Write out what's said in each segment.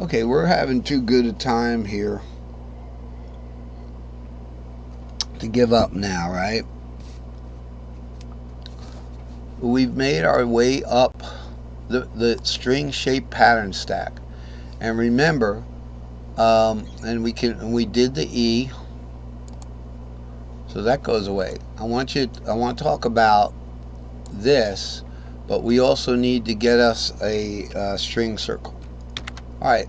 Okay, we're having too good a time here to give up now, right? We've made our way up the string shape pattern stack. And remember, and we did the E, so that goes away. I want to talk about this, but we also need to get us a string circle. All right,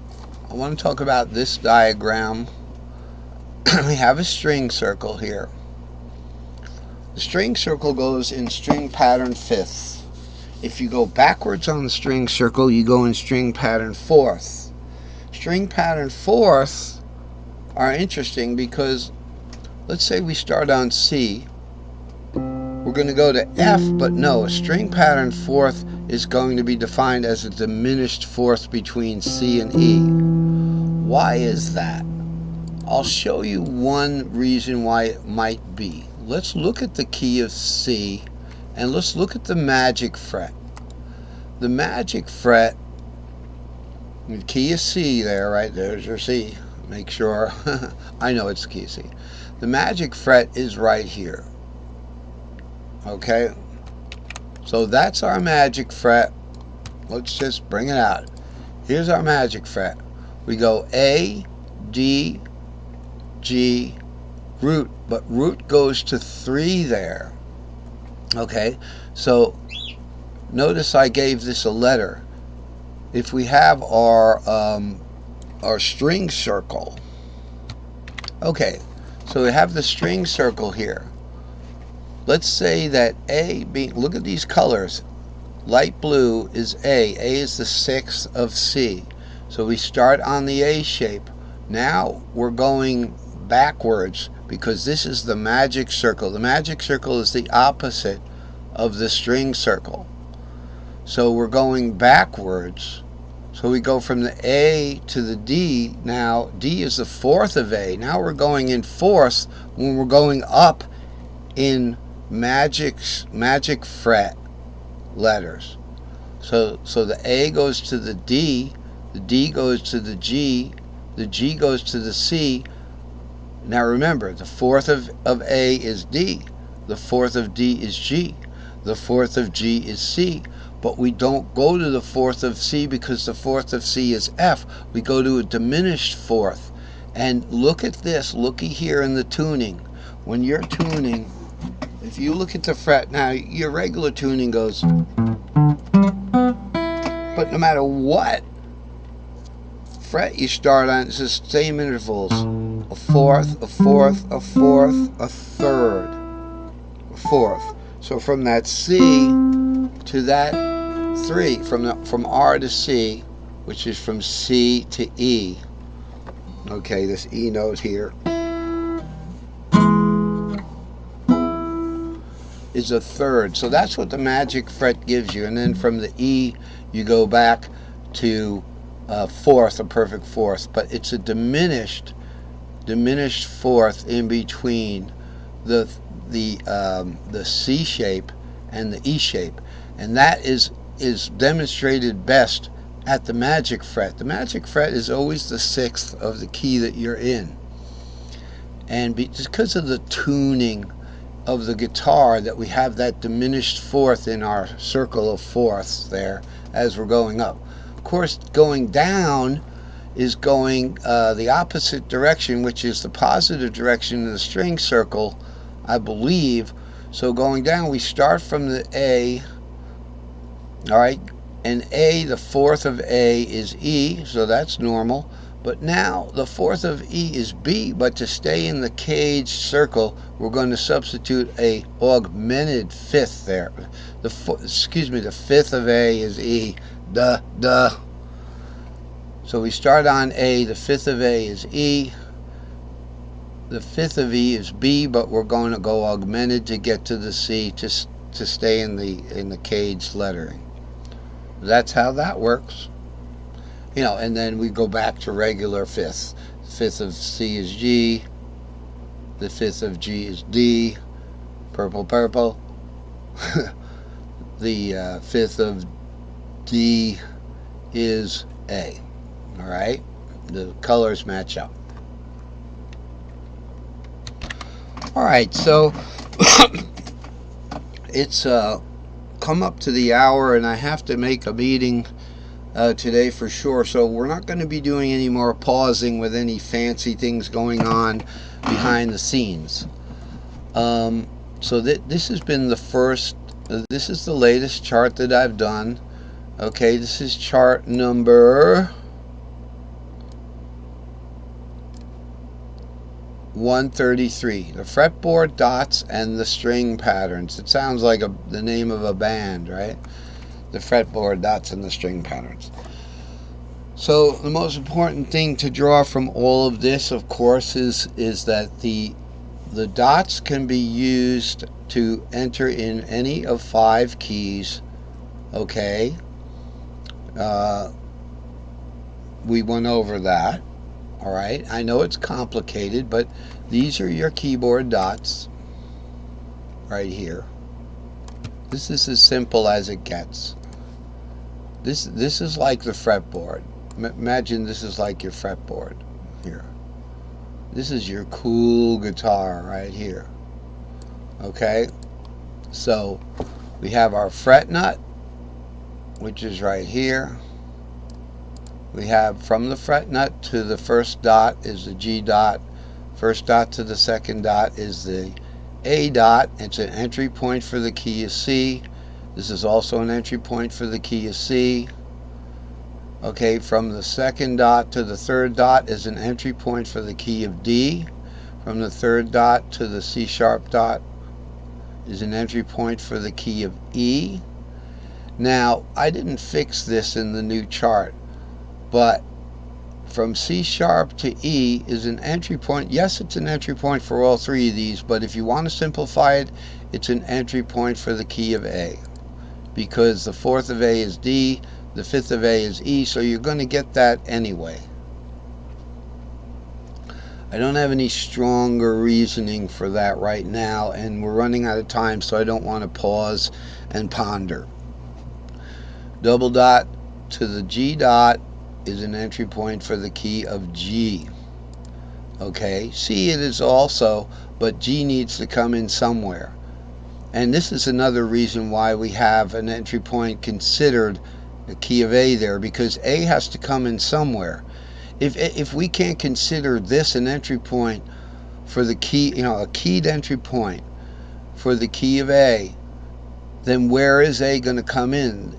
I want to talk about this diagram. We have a string circle here. The string circle goes in string pattern fifths. If you go backwards on the string circle, you go in string pattern fourths. String pattern fourths are interesting because let's say we start on C. We're going to go to F, but no, a string pattern fourth is going to be defined as a diminished fourth between C and E. Why is that? I'll show you one reason why it might be. Let's look at the key of C, and let's look at the magic fret. The magic fret, the key is C there, right? There's your C. Make sure. I know it's the key of C. The magic fret is right here. Okay? So that's our magic fret. Let's just bring it out. Here's our magic fret. We go A, D, G, root, but root goes to 3 there. Okay, so notice I gave this a letter. If we have our string circle, okay, so we have the string circle here. Let's say that A, look at these colors. Light blue is A. A is the 6th of C. So we start on the A shape. Now we're going backwards because this is the magic circle. The magic circle is the opposite of the string circle. So we're going backwards. So we go from the A to the D. Now D is the 4th of A. Now we're going in fourths when we're going up in magic fret letters. So the A goes to the D goes to the G goes to the C. Now remember, the 4th of A is D, the 4th of D is G, the 4th of G is C, but we don't go to the 4th of C because the 4th of C is F. We go to a diminished 4th. And look at this, looky here in the tuning. When you're tuning, if you look at the fret, now your regular tuning goes, but no matter what fret you start on, it's the same intervals. A 4th, a 4th, a 4th, a 3rd, a 4th. So from that C to that 3, from R to C, which is from C to E. Okay, this E note here is a 3rd. So that's what the magic fret gives you. And then from the E, you go back to 4th, a perfect 4th. But it's a diminished 4th in between the C shape and the E shape. And that is demonstrated best at the magic fret. The magic fret is always the 6th of the key that you're in. And because of the tuning of the guitar, that we have that diminished 4th in our circle of 4ths there as we're going up. Of course, going down is going the opposite direction, which is the positive direction in the string circle, I believe. So going down, we start from the A, all right, and A, the 4th of A is E, so that's normal. But now the 4th of E is B, but to stay in the cage circle, we're going to substitute a augmented 5th there. The 5th of A is E. Duh. So we start on A, the 5th of A is E, the 5th of E is B, but we're going to go augmented to get to the C to stay in the cage lettering. That's how that works. You know, and then we go back to regular 5ths. The 5th of C is G, the 5th of G is D, purple. The 5th of D is A. All right, the colors match up. All right, so it's come up to the hour, and I have to make a meeting today for sure. So we're not going to be doing any more pausing with any fancy things going on behind the scenes. So this has been the first. This is the latest chart that I've done. Okay, this is chart number 133. The fretboard dots and the string patterns. It sounds like the name of a band, right? The fretboard dots and the string patterns. So the most important thing to draw from all of this, of course, is that the dots can be used to enter in any of 5 keys. Okay, we went over that. All right, I know it's complicated, but these are your keyboard dots right here. This is as simple as it gets. This is like the fretboard. Imagine this is like your fretboard here. This is your cool guitar right here. Okay, so we have our fret nut, which is right here. We have from the fret nut to the first dot is the G dot. First dot to the second dot is the A dot. It's an entry point for the key of C. This is also an entry point for the key of C. Okay, from the second dot to the third dot is an entry point for the key of D. From the third dot to the C sharp dot is an entry point for the key of E. Now, I didn't fix this in the new chart, but from C sharp to E is an entry point. Yes, it's an entry point for all 3 of these, but if you want to simplify it, it's an entry point for the key of A, because the 4th of A is D, the 5th of A is E, so you're going to get that anyway. I don't have any stronger reasoning for that right now, and we're running out of time, so I don't want to pause and ponder. Double dot to the G dot is an entry point for the key of G. Okay, C it is also, but G needs to come in somewhere. And this is another reason why we have an entry point considered the key of A there, because A has to come in somewhere. If we can't consider this an entry point for the key, a keyed entry point for the key of A, then where is A going to come in?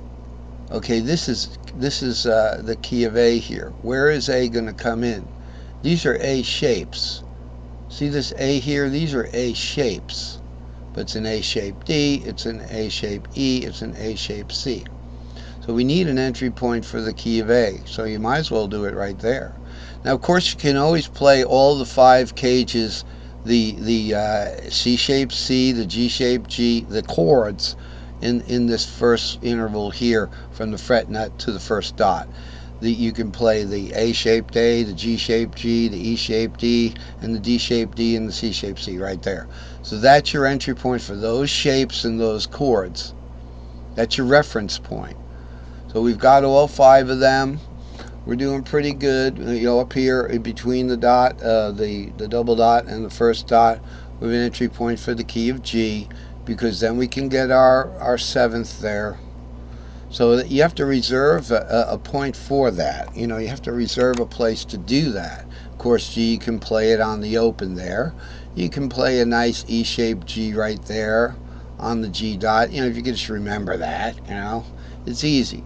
Okay, this is the key of A here. Where is A going to come in? These are A shapes. See this A here? These are A shapes. But it's an A shape D, it's an A shape E, it's an A shape C. So we need an entry point for the key of A. So you might as well do it right there. Now, of course, you can always play all the 5 cages, the C shape C, the G shape G, the chords in this first interval here from the fret nut to the first dot. You can play the A-shaped A, the G-shaped G, the E-shaped D, and the D-shaped D, and the C-shaped C right there. So that's your entry point for those shapes and those chords. That's your reference point. So we've got all 5 of them. We're doing pretty good. Up here in between the dot, the double dot and the first dot, we have an entry point for the key of G, because then we can get our 7th there. So that you have to reserve a point for that. You have to reserve a place to do that. Of course, G, you can play it on the open there. You can play a nice E-shaped G right there on the G dot. If you can just remember that, it's easy.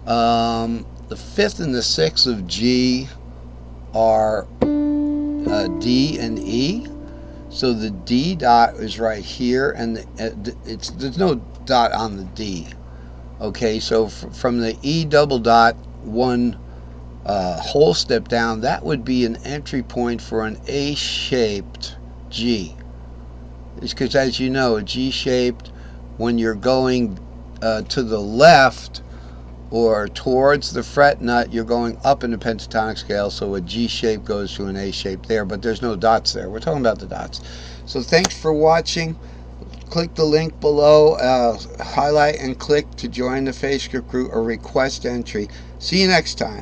The 5th and the 6th of G are D and E. So the D dot is right here, and there's no dot on the D. Okay, so from the E double dot 1 whole step down, that would be an entry point for an A-shaped G. It's because, as you know, a G-shaped, when you're going to the left or towards the fret nut, you're going up in the pentatonic scale, so a G shape goes to an A shape there, but there's no dots there. We're talking about the dots. So thanks for watching. Click the link below, highlight and click to join the Facebook group or request entry. See you next time.